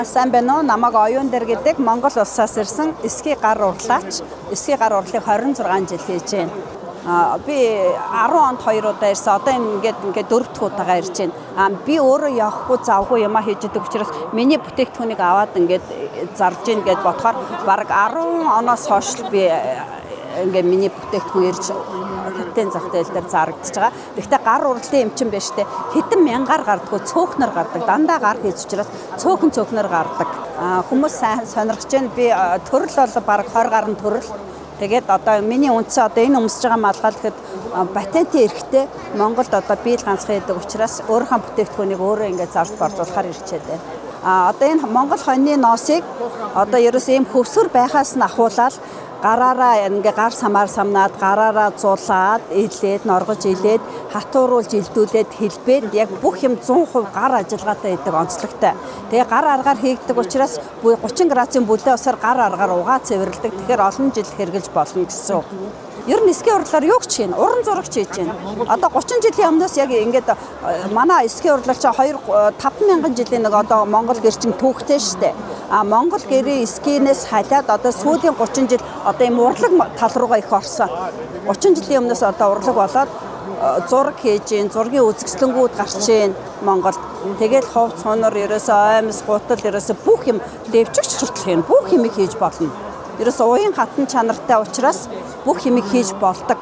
Сайн байна уу? Намайг Оюун дээр гэдэг Монгол улсаас ирсэн эсхий гар урлаач. Эсхий гар урлыг 26 жил хийж байна. Би 10 онд 2 удаа ирсэн. Одоо ингээд 4 дахь удаага ирж байна. Би өөрөө явахгүй завгүй юм хийж идэг учраас миний бүтээгдэхүүнийг аваад ингээд зарж ийн гэд бодохоор бараг 10 оноос хойш би ингээд миний бүтээгдэхүүн ирж хятадын зах зээл дээр зарагдчихж байгаа. Гэхдээ гар урлын эмчин байна штэ. Хэдэн мянгаар гардаггүй цөөхнөр гардаг. Дандаа гар хийж учраас цөөхнөр гардаг. Хүмүүс сайн сонирхож байна. Би төрөл бол бараг 20 гаруй төрөл. Тэгээд одоо миний үндсэн одоо энэ өмсөж байгаа малгай гэхэд патентын эрхтэй Монголд одоо биел ганцхан идэг учраас өөрийнхөө бүтээгдэхүүнийг өөрөө ингээд зарж борлуулахаар ирчээд байна. Одоо энэ Монгол хоньны ноосыг одоо ерөөс ийм хөвсгөр байхаас нь ахуулаад гараараа ингээ гар самаар самнаад гараараа зулаад илээд норгож илээд хатууруулж илдүүлээд хэлбээд яг бүх юм 100% гар ажиллагаатай байдаг онцлогтой. Тэгээ гар аргаар хийгдэг учраас 30 градусын бүлээн усаар гар аргаар угаа цэвэрлдэг. Тэгэхээр олон жил хэрглэж болно гэсэн. Ер нь эсхий урлаар юу ч хийн уран зурагч хийж байна. Одоо 30 жилийн өмнөөс яг ингээд манай эсхий урлаар чи 5000 жилийн нэг одоо Монгол гэрчин түүхтэй штэ. Монгол гэрээ эскинээс халиад одоо сүүлийн 30 жил одоо юм урлаг тал руугаа их орсон. 30 жилийн өмнөөс одоо урлаг болоод зураг хийж гин, зургийн үзэсгэлэнгүүд гарч гин Монголд. Тэгэл хов цонор ерөөсөө аймс гутал ерөөсөө бүх юм дэвчгч хүртэл юм бүх юм хийж болно. Ерөөсөө уян хатан чанартай учраас бүх юмыг хийж болдог.